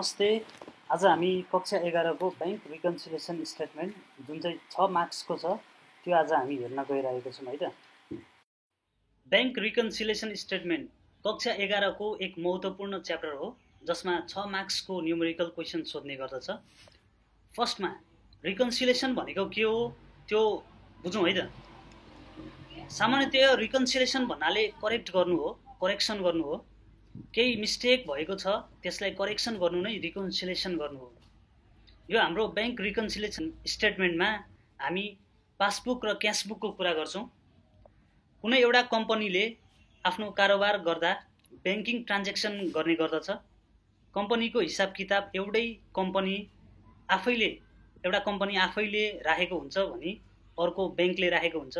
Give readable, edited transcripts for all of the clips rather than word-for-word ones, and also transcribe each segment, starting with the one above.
नमस्ते। आज हामी कक्षा 11 को बैंक रिकन्सिलिएसन स्टेटमेन्ट जुन चाहिँ 6 मार्क्सको छ त्यो आज हामी हेर्न गइरहेको छौँ है त। बैंक रिकन्सिलिएसन स्टेटमेन्ट कक्षा 11 को एक महत्त्वपूर्ण च्याप्टर हो जसमा 6 मार्क्सको न्युमेरिकल क्वेसन सोध्ने गर्दछ। फर्स्टमा रिकन्सिलिएसन भनेको के हो त्यो बुझौँ है त। सामान्यतया रिकन्सिलिएसन भन्नाले करेक्ट गर्नु हो, करेक्सन गर्नु हो। केही मिस्टेक भएको छ त्यसलाई करेक्सन गर्नु नै रिकन्सिलिएसन गर्नु हो। यो हाम्रो बैंक रिकन्सिलिएसन स्टेटमेन्टमा हामी पासबुक र क्यासबुकको कुरा गर्छौँ। कुनै एउटा कम्पनीले आफ्नो कारोबार गर्दा ब्याङ्किङ ट्रान्ज्याक्सन गर्ने गर्दछ। कम्पनीको हिसाब किताब एउटा कम्पनी आफैले राखेको हुन्छ भने अर्को ब्याङ्कले राखेको हुन्छ।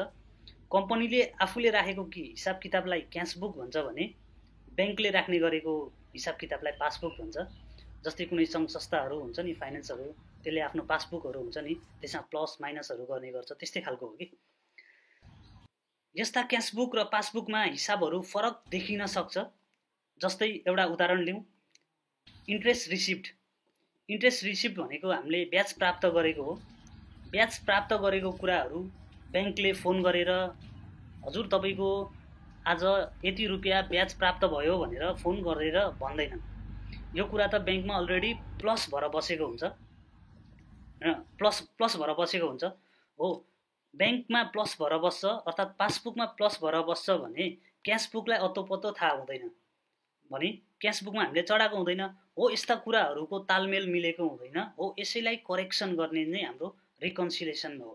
कम्पनीले आफूले राखेको हिसाब किताबलाई क्यासबुक भन्छ भने ब्याङ्कले राख्ने गरेको हिसाब किताबलाई पासबुक भन्छ। जस्तै कुनै सङ्घ संस्थाहरू हुन्छ नि, फाइनेन्सहरू, त्यसले आफ्नो पासबुकहरू हुन्छ नि, त्यसमा प्लस माइनसहरू गर्ने गर्छ, त्यस्तै खालको हो कि। यस्ता क्यासबुक र पासबुकमा हिसाबहरू फरक देखिन सक्छ। जस्तै एउटा उदाहरण लिउँ, इन्ट्रेस्ट रिसिप्ट भनेको हामीले ब्याज प्राप्त गरेको हो। ब्याज प्राप्त गरेको कुराहरू ब्याङ्कले फोन गरेर हजुर तपाईँको आज यति रुपियाँ ब्याज प्राप्त भयो भनेर फोन गरेर भन्दैन। यो कुरा त ब्याङ्कमा अलरेडी प्लस भएर बसेको हुन्छ, प्लस भएर बसेको हुन्छ हो। ब्याङ्कमा प्लस भएर बस्छ अर्थात् पासबुकमा प्लस भएर बस्छ भने क्यासबुकलाई अत्तो थाहा हुँदैन, भने क्यासबुकमा हामीले चढाएको हुँदैन हो। यस्ता कुराहरूको तालमेल मिलेको हुँदैन हो। यसैलाई करेक्सन गर्ने नै हाम्रो रिकन्सिलिएसन हो।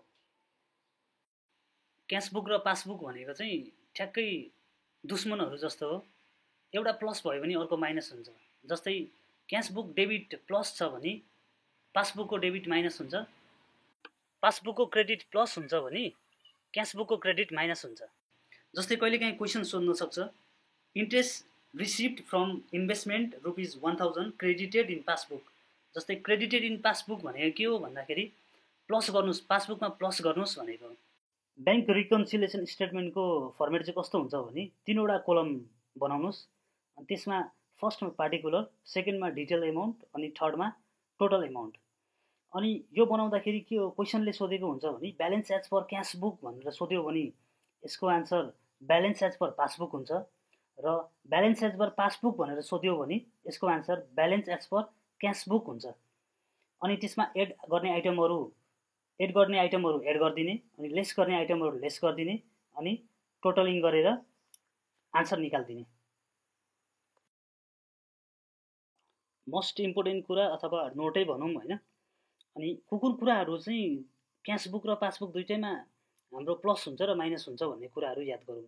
क्यासबुक र पासबुक भनेको चाहिँ ठ्याक्कै दुश्मनहरू जस्तो हो। एउटा प्लस भयो भने अर्को माइनस हुन्छ। जस्तै क्यासबुक डेबिट प्लस छ भने पासबुकको डेबिट माइनस हुन्छ, पासबुकको क्रेडिट प्लस हुन्छ भने क्यासबुकको क्रेडिट माइनस हुन्छ। जस्तै कहिलेकाहीँ क्वेसन सोध्न सक्छ, interest received from investment ₹1000 credited in passbook. जस्तै क्रेडिटेड इन पासबुक भनेको के हो भन्दाखेरि प्लस गर्नुहोस्, पासबुकमा प्लस गर्नुहोस् भनेको। बैंक रिकन्सिलिएसन स्टेटमेन्टको फर्मेट चाहिँ कस्तो हुन्छ भने 3वटा कोलम बनाउनुहोस्। अनि त्यसमा फर्स्टमा पार्टिकुलर, सेकेन्डमा डिटेल एमाउन्ट अनि थर्डमा टोटल एमाउन्ट। अनि यो बनाउँदाखेरि के हो, क्वेसनले सोधेको हुन्छ भने ब्यालेन्स एज पर क्यासबुक भनेर सोध्यो भने यसको answer balance as per passbook हुन्छ, र ब्यालेन्स एज पर पासबुक भनेर सोध्यो भने यसको answer balance as per cashbook हुन्छ। अनि त्यसमा एड गर्ने आइटमहरू एड गरिदिने, अनि लेस गर्ने आइटमहरू लेस गरिदिने, अनि टोटलिङ गरेर आन्सर निकालिदिने। मोस्ट इम्पोर्टेन्ट कुरा अथवा नोटै भनौँ होइन। अनि कुराहरू चाहिँ क्यासबुक र पासबुक दुइटैमा हाम्रो प्लस हुन्छ र माइनस हुन्छ भन्ने कुराहरू याद गरौँ।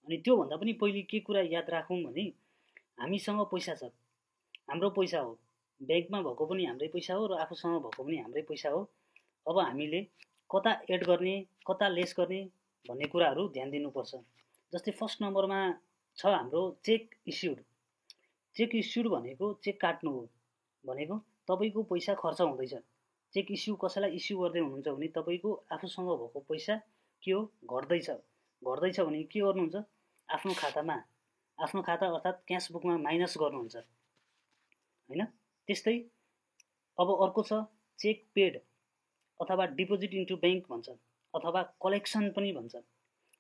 अनि त्योभन्दा पनि पहिले के कुरा याद राखौँ भने हामीसँग पैसा छ, हाम्रो पैसा हो, ब्याङ्कमा भएको पनि हाम्रै पैसा हो र आफूसँग भएको पनि हाम्रै पैसा हो। अब हामीले कता एड गर्ने कता लेस गर्ने भन्ने कुराहरू ध्यान दिनुपर्छ। जस्तै फर्स्ट नम्बरमा छ हाम्रो चेक इस्युड भनेको चेक काट्नु हो भनेको तपाईँको पैसा खर्च हुँदैछ। चेक इस्यु कसैलाई इस्यु गर्दै हुनुहुन्छ भने तपाईँको आफूसँग भएको पैसा के हो, घट्दैछ भने के गर्नुहुन्छ, आफ्नो खाता अर्थात् क्यासबुकमा माइनस गर्नुहुन्छ होइन। त्यस्तै अब अर्को छ चेक पेड अथवा डिपोजिट इन्टु ब्याङ्क भन्छ, अथवा कलेक्सन पनि भन्छ।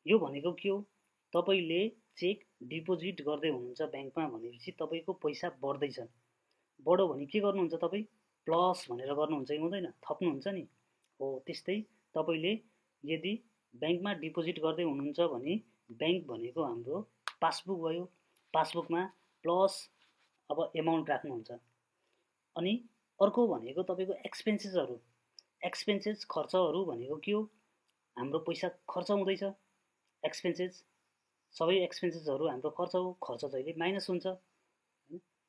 यो भनेको के हो, तपाईँले चेक डिपोजिट गर्दै हुनुहुन्छ ब्याङ्कमा भनेपछि तपाईँको पैसा बढ्यो भने के गर्नुहुन्छ, तपाईँ प्लस भनेर गर्नुहुन्छ कि हुँदैन, थप्नुहुन्छ नि हो। त्यस्तै तपाईँले यदि ब्याङ्कमा डिपोजिट गर्दै हुनुहुन्छ भने ब्याङ्क भनेको हाम्रो पासबुक भयो, पासबुकमा प्लस अब एमाउन्ट राख्नुहुन्छ। अनि अर्को भनेको तपाईँको एक्सपेन्सेस खर्चहरू भनेको के हो, हाम्रो पैसा खर्च हुँदैछ, सबै एक्सपेन्सेसहरू हाम्रो खर्च हो, खर्च जहिले माइनस हुन्छ,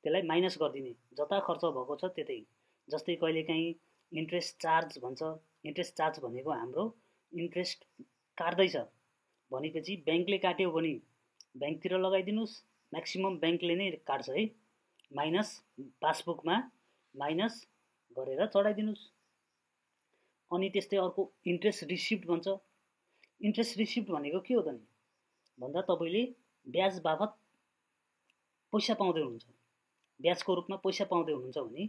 त्यसलाई माइनस गरिदिने, जता खर्च भएको छ त्यतै। जस्तै कहिलेकाहीँ इन्ट्रेस्ट चार्ज भन्छ, इन्ट्रेस्ट चार्ज भनेको हाम्रो इन्ट्रेस्ट काट्दैछ भनेपछि ब्याङ्कले काट्यो भने ब्याङ्कतिर लगाइदिनुहोस्, म्याक्सिमम ब्याङ्कले नै काट्छ है, माइनस पासबुकमा माइनस गरेर चढाइदिनुहोस्। अनि त्यस्तै अर्को इन्ट्रेस्ट रिसिप्ट भन्छ। इन्ट्रेस्ट रिसिप्ट भनेको के हो त भन्दा तपाईँले ब्याज बापत पैसा पाउँदै हुनुहुन्छ, ब्याजको रूपमा पैसा पाउँदै हुनुहुन्छ भने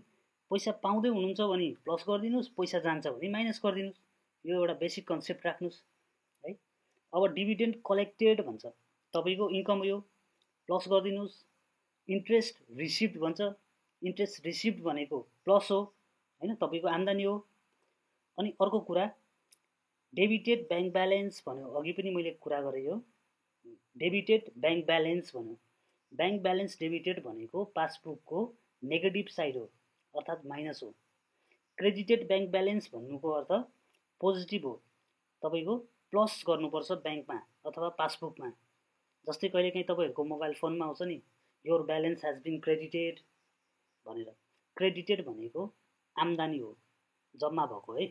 पैसा पाउँदै हुनुहुन्छ भने प्लस गरिदिनुहोस्, पैसा जान्छ भने माइनस गरिदिनुहोस्। यो एउटा बेसिक कन्सेप्ट राख्नुहोस् है। अब डिभिडेन्ड कलेक्टेड भन्छ, तपाईँको इन्कम हो, प्लस गरिदिनुहोस्। इन्ट्रेस्ट रिसिप्ड भन्छ, इन्ट्रेस्ट रिसिप्ड भनेको प्लस हो होइन, तपाईँको आम्दानी हो। अनि अर्को कुरा डेबिटेड ब्याङ्क ब्यालेन्स भन्यो, अघि पनि मैले कुरा गरेँ यो डेबिटेड ब्याङ्क ब्यालेन्स भन्यो। ब्याङ्क ब्यालेन्स डेबिटेड भनेको पासबुकको नेगेटिभ साइड हो, अर्थात् माइनस हो। क्रेडिटेड ब्याङ्क ब्यालेन्स भन्नुको अर्थ पोजिटिभ हो, तपाईँको प्लस गर्नुपर्छ ब्याङ्कमा अथवा पासबुकमा। जस्तै कहिलेकाहीँ तपाईँहरूको मोबाइल फोनमा आउँछ नि, your balance has been credited भनेर। क्रेडिटेड भनेको आम्दानी हो, जम्मा भएको है।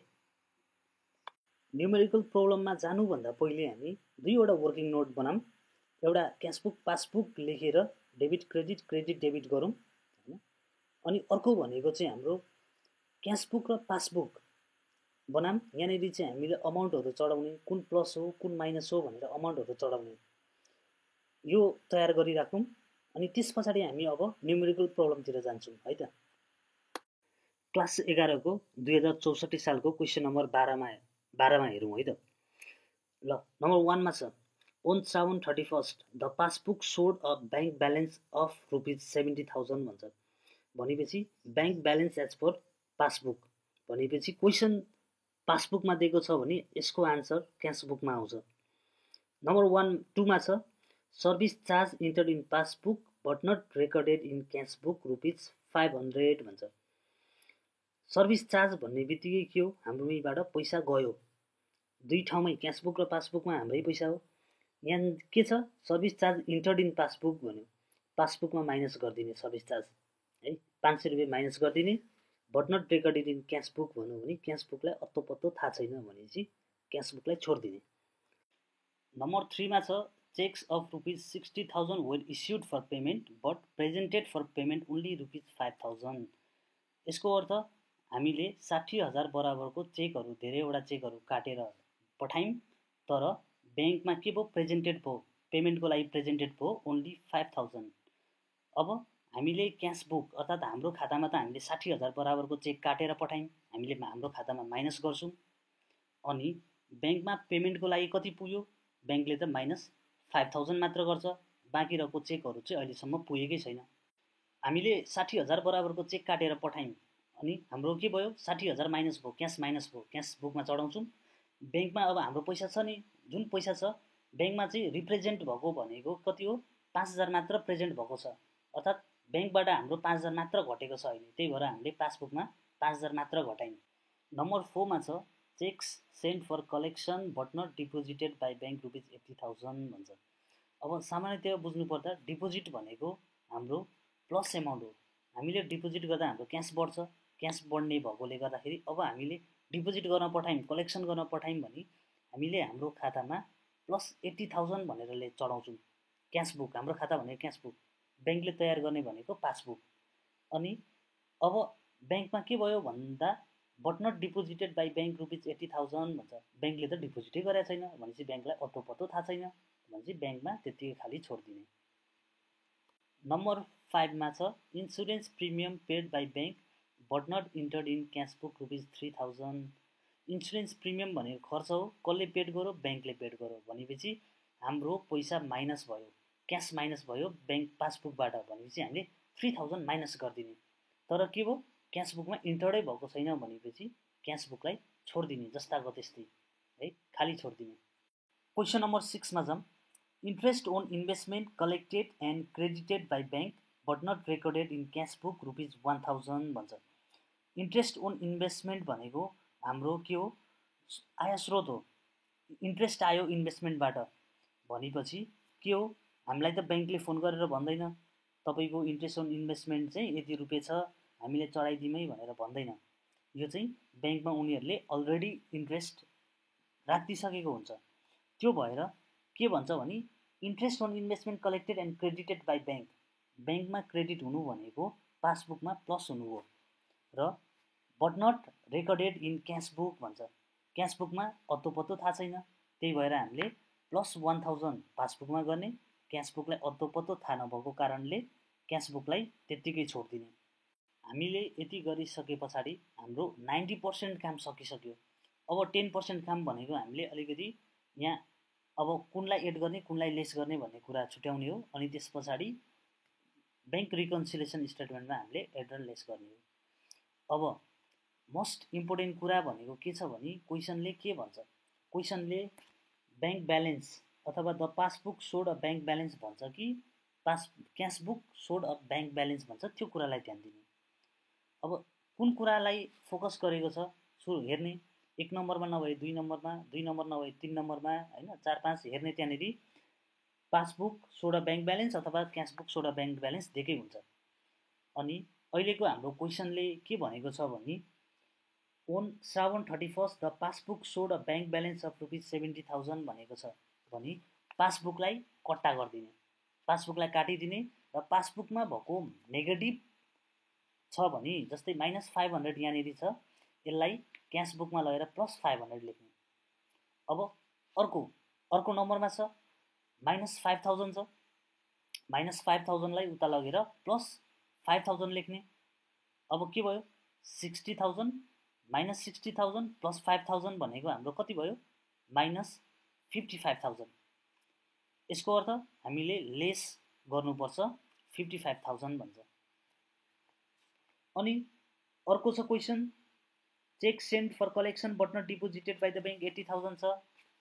न्युमेरिकल प्रब्लममा जानुभन्दा पहिले हामी दुईवटा वर्किङ नोट बनाऊँ। एउटा क्यासबुक पासबुक लेखेर डेबिट क्रेडिट क्रेडिट डेबिट गरौँ हैन। अनि अर्को भनेको चाहिँ हाम्रो क्यासबुक र पासबुक बनाऊँ। यहाँनिर चाहिँ हामीले अमाउन्टहरू चढाउने, कुन प्लस हो कुन माइनस हो भनेर अमाउन्टहरू चढाउने यो तयार गरिराखौँ। अनि त्यस पछाडि हामी अब न्युमेरिकल प्रब्लमतिर जान्छौँ है त। क्लास 11 को 2064 सालको क्वेसन नम्बर 12मा हेरौँ है त। ल नम्बर 1 मा छ, on Shravan 31st the passbook showed a bank balance of ₹70,000 भन्छ। भनेपछि bank balance as per passbook भनेपछि क्वेसन पासबुकमा दिएको छ भने यसको आन्सर क्यासबुकमा आउँछ। नम्बर 2 मा छ, service charge entered in passbook but not recorded in cashbook ₹500 भन्छ। सर्भिस चार्ज भन्ने बित्तिकै के हो, हाम्रो यहीँबाट पैसा गयो, दुई ठाउँमै क्यासबुक र पासबुकमा हाम्रै पैसा हो। यहाँ के छ, service charge entered in passbook भन्यो, पासबुकमा माइनस गरिदिने सर्भिस चार्ज है, ₹500 माइनस गरिदिने। But not recorded in cashbook भन्यो भने क्यासबुकलाई अत्तो पत्तो थाहा छैन भनेपछि क्यासबुकलाई छोडिदिने। नम्बर 3 मा छ, cheques of ₹60,000 were issued for payment but presented for payment only ₹5,000। यसको अर्थ हामीले 60,000 बराबरको चेकहरू, धेरैवटा चेकहरू काटेर पठायौँ, तर ब्याङ्कमा के भयो, प्रेजेन्टेड भयो, पेमेन्टको लागि प्रेजेन्टेड भयो ओन्ली 5,000। अब हामीले क्यासबुक अर्थात् हाम्रो खातामा त हामीले 60,000 बराबरको चेक काटेर पठायौँ, हामीले हाम्रो खातामा माइनस गर्छौँ। अनि ब्याङ्कमा पेमेन्टको लागि कति पुग्यो, ब्याङ्कले त -5,000 मात्र गर्छ, बाँकी रहेको चेकहरू चाहिँ अहिलेसम्म पुगेकै छैन। हामीले 60,000 बराबरको चेक काटेर पठायौँ, अनि हाम्रो के भयो, 60,000 माइनस भयो, क्यास माइनस भयो, क्यास बुकमा चढाउँछौँ। ब्याङ्कमा अब हाम्रो पैसा छ नि, जुन पैसा छ ब्याङ्कमा चाहिँ रिप्रेजेन्ट भएको भनेको कति हो, 5,000 मात्र प्रेजेन्ट भएको छ, अर्थात् ब्याङ्कबाट हाम्रो 5,000 मात्र घटेको छ अहिले, त्यही भएर हामीले पासबुकमा 5,000 मात्र घटायौँ। नम्बर 4 मा छ, cheques sent for collection but not deposited by bank ₹80,000 भन्छ। अब सामान्यतया बुझ्नुपर्दा डिपोजिट भनेको हाम्रो प्लस एमाउन्ट हो। हामीले डिपोजिट गर्दा हाम्रो क्यास बढ्छ, क्यास बढ्ने भएकोले गर्दाखेरि अब हामीले डिपोजिट गर्न पठायौँ, कलेक्सन गर्न पठायौँ भने हामीले हाम्रो खातामा +80,000 भनेर चढाउँछौँ। क्यासबुक, हाम्रो खाता भनेको क्यासबुक, ब्याङ्कले तयार गर्ने भनेको पासबुक। अनि अब ब्याङ्कमा के भयो भन्दा but not deposited by bank ₹80,000 भन्छ। ब्याङ्कले त डिपोजिटै गरेको छैन भनेपछि ब्याङ्कलाई अत्तो पत्तो थाहा छैन भनेपछि ब्याङ्कमा त्यतिकै खाली छोडिदिने। नम्बर 5 मा छ, insurance premium paid by bank but not entered in cashbook ₹3,000। Insurance premium भनेको खर्च हो, कसले पेड गर्यो, ब्याङ्कले पेड गर्यो भनेपछि हाम्रो पैसा माइनस भयो, क्यास माइनस भयो ब्याङ्क पासबुकबाट भनेपछि हामीले 3,000 माइनस गरिदिने। तर के भयो, क्यासबुकमा इन्टर्डै भएको छैन भनेपछि क्यासबुकलाई छोडिदिने, जस्ताको त्यस्तै है, खाली छोडिदिने। क्वेसन नम्बर 6 मा जाउँ, interest on investment collected and credited by bank but not recorded in cashbook ₹1,000 भन्छ। इन्ट्रेस्ट ओन इन्भेस्टमेन्ट भनेको हाम्रो के हो, आय स्रोत हो, इन्ट्रेस्ट आयो इन्भेस्टमेन्टबाट भनेपछि के हो, हामीलाई त ब्याङ्कले फोन गरेर भन्दैन तपाईँको इन्ट्रेस्ट अन इन्भेस्टमेन्ट चाहिँ यति रुपियाँ छ, हामीले चढाइदिउँ है भनेर भन्दैन। यो चाहिँ ब्याङ्कमा उनीहरूले अलरेडी इन्ट्रेस्ट राखिदिइसकेको हुन्छ। त्यो भएर के भन्छ भने interest on investment collected and credited by bank, ब्याङ्कमा क्रेडिट हुनु भनेको पासबुकमा प्लस हुनु हो, र but not recorded in cashbook भन्छ, क्यासबुकमा अत्तो पत्तो थाहा छैन, त्यही भएर हामीले +1,000 पासबुकमा गर्ने, क्यासबुकलाई अत्तो पत्तो थाहा नभएको कारणले क्यासबुकलाई त्यत्तिकै छोडिदिने। हामीले यति गरिसके पछाडि हाम्रो 90% काम सकिसक्यो। अब 10% काम भनेको हामीले अलिकति यहाँ अब कुनलाई एड गर्ने कुनलाई लेस गर्ने भन्ने कुरा छुट्याउने हो। अनि त्यस पछाडि ब्याङ्क रिकन्सिलेसन स्टेटमेन्टमा हामीले एड र लेस गर्ने हो। अब मोस्ट इम्पोर्टेन्ट कुरा भनेको के छ भने क्वेसनले के भन्छ, क्वेसनले ब्याङ्क ब्यालेन्स अथवा the passbook showed a bank balance भन्छ कि क्यासबुक सोड अ ब्याङ्क ब्यालेन्स भन्छ, त्यो कुरालाई ध्यान दिने। अब कुन कुरालाई फोकस गरेको छ सो हेर्ने, 1 नम्बरमा नभए 2 नम्बरमा, 2 नम्बर नभए 3 नम्बरमा, होइन 4 5 हेर्ने। त्यहाँनिर passbook showed a bank balance अथवा क्यासबुक सोड अ ब्याङ्क ब्यालेन्स दिएकै हुन्छ। अनि अहिलेको हाम्रो क्वेसनले के भनेको छ भने on Shravan 31st the passbook showed a bank balance of ₹70,000 भनेको छ भने पासबुकलाई कट्टा गरिदिने, पासबुकलाई काटिदिने र पासबुकमा भएको नेगेटिभ छ भने जस्तै -500 यहाँनिर छ, यसलाई क्यासबुकमा लगेर +500 लेख्ने। अब अर्को नम्बरमा छ -5000 छ, -5000 लाई उता लगेर +5000 लेख्ने। अब के भयो 60,000 -60,000 +5,000 भनेको हाम्रो कति भयो -55,000। यसको अर्थ हामीले लेस गर्नुपर्छ 55,000 भन्छ। अनि अर्को छ question cheque sent for collection but not deposited by the bank 80,000 छ,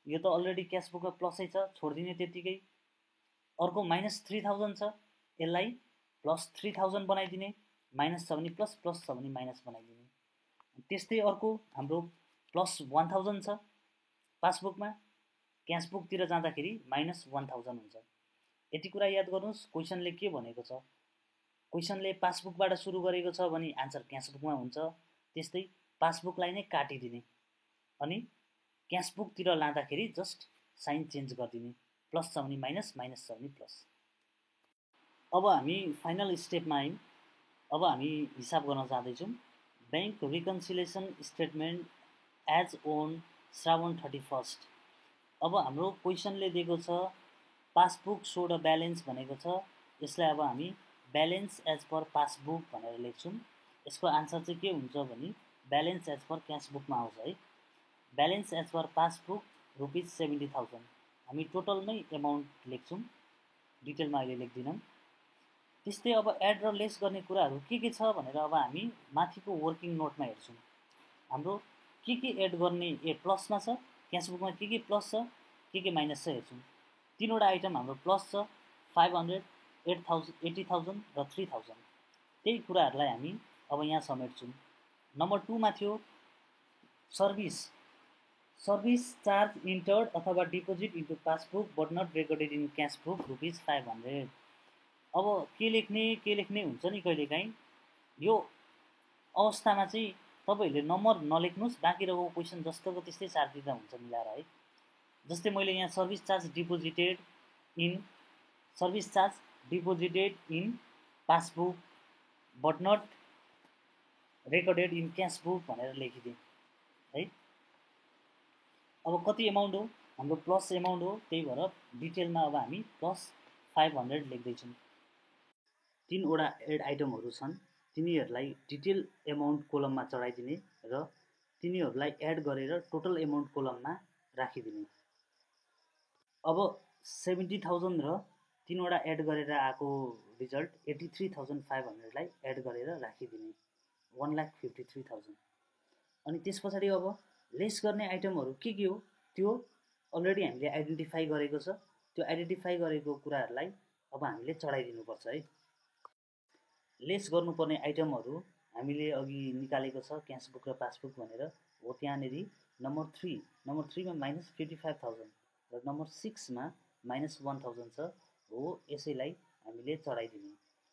यो त अलरेडी क्यासबुकमा प्लसै छ, छोडिदिने त्यत्तिकै। अर्को -3,000 छ, यसलाई +3,000 बनाइदिने, माइनस छ भने प्लस, प्लस छ भने माइनस बनाइदिने। त्यस्तै अर्को हाम्रो +1,000 छ पासबुकमा, क्यासबुकतिर जाँदाखेरि -1,000 हुन्छ। यति कुरा याद गर्नुहोस् क्वेसनले के भनेको छ। क्वेसनले पासबुकबाट सुरु गरेको छ भने आन्सर क्यासबुकमा हुन्छ, त्यस्तै पासबुकलाई नै काटिदिने अनि क्यासबुकतिर लाँदाखेरि जस्ट साइन चेन्ज गरिदिने, प्लस छ भने माइनस, माइनस छ भने प्लस। अब हामी फाइनल स्टेपमा आयौँ। अब हामी हिसाब गर्न जाँदैछौँ bank reconciliation statement as on Shrawan 31st। अब हाम्रो क्वेसनले दिएको छ पासबुक सोड अ ब्यालेन्स भनेको छ, यसलाई अब हामी ब्यालेन्स एज पर पासबुक भनेर लेख्छौँ। यसको आन्सर चाहिँ के हुन्छ भने ब्यालेन्स एज पर क्यासबुकमा आउँछ है। Balance as per passbook ₹70,000। हामी टोटलमै एमाउन्ट लेख्छौँ, डिटेलमा अहिले लेख्दैनौँ। त्यस्तै अब एड र लेस गर्ने कुराहरू के छ भनेर अब हामी माथिको वर्किङ नोटमा हेर्छौँ। हाम्रो के एड गर्ने, प्लसमा छ, क्यासबुकमा के प्लस छ के माइनस छ हेर्छौँ। 3वटा आइटम हाम्रो प्लस छ 500, 8,000, 80,000 र 3,000। त्यही कुराहरूलाई हामी अब यहाँ समेट्छौँ। नम्बर 2 मा थियो सर्भिस चार्ज इन्टर्ड अथवा deposit into passbook but not recorded in cashbook ₹500। अब के लेख्ने हुन्छ नि कहिलेकाहीँ। यो अवस्थामा चाहिँ तपाईँहरूले नम्बर नलेख्नुहोस्, बाँकी रहेको क्वेसन जस्तोको त्यस्तै साथ दिँदा हुन्छ मिलाएर है। जस्तै मैले यहाँ service charge deposited in passbook but not recorded in cashbook भनेर लेखिदिएँ है। अब कति एमाउन्ट हो, हाम्रो प्लस एमाउन्ट हो, त्यही भएर डिटेलमा अब हामी +500 लेख्दैछौँ। 3वटा एड आइटमहरू छन्, तिनीहरूलाई डिटेल एमाउन्ट कोलममा चढाइदिने र तिनीहरूलाई एड गरेर टोटल एमाउन्ट कोलममा राखिदिने। अब 70,000 र 3वटा एड गरेर आएको रिजल्ट 83,500 लाई एड गरेर राखिदिने, 1,53,000। अनि त्यस पछाडि अब लेस गर्ने आइटमहरू के हो त्यो अलरेडी हामीले आइडेन्टिफाई गरेको छ। त्यो आइडेन्टिफाई गरेको कुराहरूलाई अब हामीले चढाइदिनुपर्छ है। लेस गर्नुपर्ने आइटमहरू हामीले अघि निकालेको छ क्यासबुक र पासबुक भनेर हो। त्यहाँनिर नम्बर 3 मा -55,000 र नम्बर 6 मा -1,000 छ हो। यसैलाई हामीले चढाइदिने।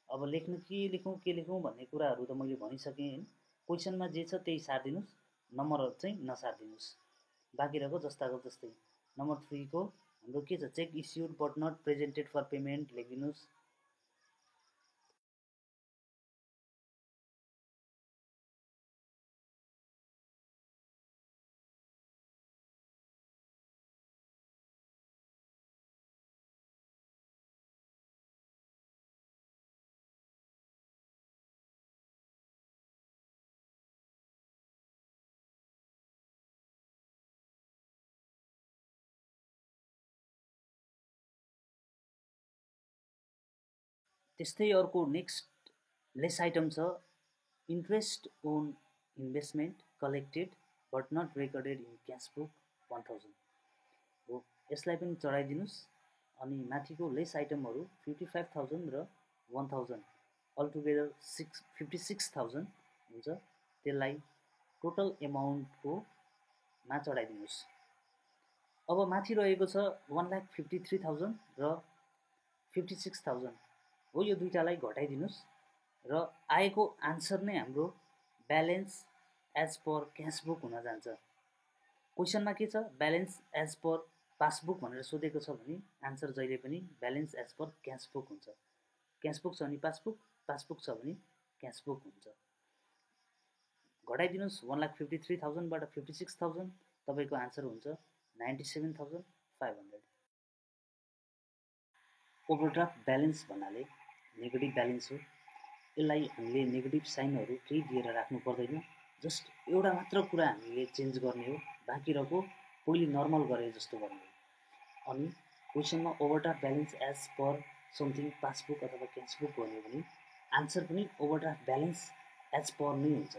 अब के लेखौँ भन्ने कुराहरू त मैले भनिसकेँ हैन। क्वेसनमा जे छ त्यही सार्दिनुस्, नम्बर चाहिँ नसार्दिनुस्, बाँकी रहेको जस्ताको जस्तै। नम्बर 3 को हाम्रो के छ, cheque issued but not presented for payment लेखिदिनुस्। त्यस्तै अर्को नेक्स्ट लेस आइटम छ interest on investment collected but not recorded in cash book 1000 हो। यसलाई पनि चढाइदिनुहोस्। अनि माथिको लेस आइटमहरू 55,000 र 1000 अलटुगेदर 56,000 हुन्छ। त्यसलाई टोटल एमाउन्टको मा चढाइदिनुहोस्। अब माथि रहेको छ 1,53,000 र 56,000 हो। यो दुईटालाई घटाइदिनुहोस् र आएको आन्सर नै हाम्रो ब्यालेन्स एज पर क्यासबुक हुन जान्छ। क्वेसनमा के छ ब्यालेन्स एज पर पासबुक भनेर सोधेको छ भने आन्सर जहिले पनि ब्यालेन्स एज पर क्यासबुक हुन्छ। क्यासबुक छ भने पासबुक, पासबुक छ भने क्यासबुक हुन्छ। घटाइदिनुहोस् 1,53,000 बाट 56,000 तपाईको आन्सर हुन्छ 97,500। ओभरड्राफ्ट ब्यालेन्स भन्नाले नेगेटिभ ब्यालेन्स हो। यसलाई हामीले नेगेटिभ साइनहरू केही दिएर राख्नु पर्दैन। जस्ट एउटा मात्र कुरा हामीले चेन्ज गर्ने हो, बाँकी रहेको पहिले नर्मल गरे जस्तो गर्ने हो। अनि क्वेसनमा overdraft balance as per something passbook अथवा क्यासबुक भन्यो भने आन्सर पनि ओभरड्राफ्ट ब्यालेन्स एज पर नै हुन्छ।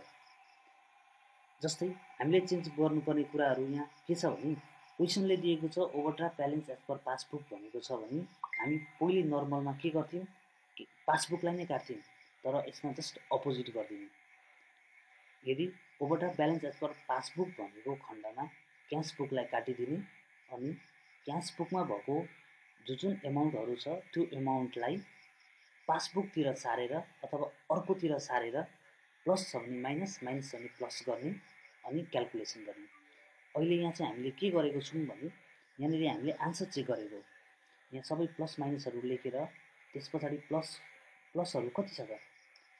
जस्तै हामीले चेन्ज गर्नुपर्ने कुराहरू यहाँ के छ भने क्वेसनले दिएको छ overdraft balance as per passbook भनेको छ भने हामी पहिले नर्मलमा के गर्थ्यौँ, पासबुकलाई नै काट्थ्यौँ, तर यसमा जस्ट अपोजिट गरिदियौँ। यदि overdraft balance as per passbook भनेको खण्डमा क्यास बुकलाई काटिदिने अनि क्यास बुकमा भएको जुन एमाउन्टहरू छ त्यो एमाउन्टलाई पासबुकतिर सारेर अथवा अर्कोतिर सारेर प्लस छ भने माइनस, माइनस छ भने प्लस गर्ने अनि क्यालकुलेसन गर्ने। अहिले यहाँ चाहिँ हामीले के गरेको छौँ भने यहाँनिर हामीले आन्सर चेक गरेको। यहाँ सबै प्लस माइनसहरू लेखेर त्यस पछाडि प्लसहरू कति छ त,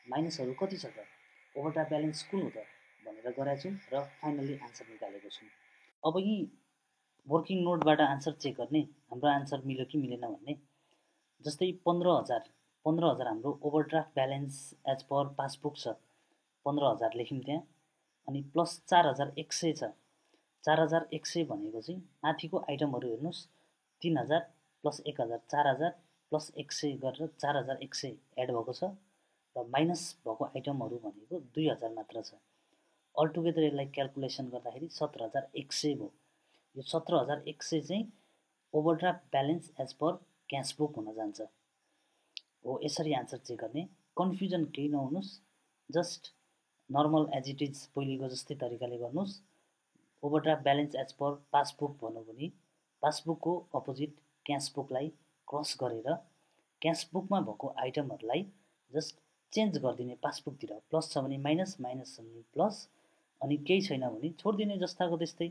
माइनसहरू कति छ त, ओभरड्राफ्ट ब्यालेन्स कुन हो त भनेर गरेका छौँ र फाइनल्ली आन्सर निकालेको छौँ। अब यी वर्किङ नोटबाट आन्सर चेक गर्ने, हाम्रो आन्सर मिल्यो कि मिलेन भन्ने। जस्तै 15,000 हाम्रो overdraft balance as per passbook छ, 15,000 लेख्यौँ त्यहाँ। अनि प्लस 4,100 छ। 4,100 भनेको चाहिँ माथिको आइटमहरू हेर्नुहोस् 3,000 प्लस 1,000 4,000 प्लस 100 गरेर 4,100 एड भएको छ र माइनस भएको आइटमहरू भनेको 2,000 मात्र छ। अलटुगेदर यसलाई क्यालकुलेसन गर्दाखेरि 17,100 भयो। यो 17,100 चाहिँ overdraft balance as per cashbook हुन जान्छ हो। यसरी आन्सर चेक गर्ने। कन्फ्युजन केही नहुनुहोस्, just normal as it is पहिलेको जस्तै तरिकाले गर्नुहोस्। Overdraft balance as per passbook भनौँ भने पासबुकको अपोजिट क्यासबुकलाई क्रस गरेर क्यासबुकमा भएको आइटमहरूलाई जस्ट चेन्ज गरिदिने पासबुकतिर। प्लस छ भने माइनस, माइनस छ भने प्लस, अनि केही छैन भने छोडिदिने जस्ताको त्यस्तै।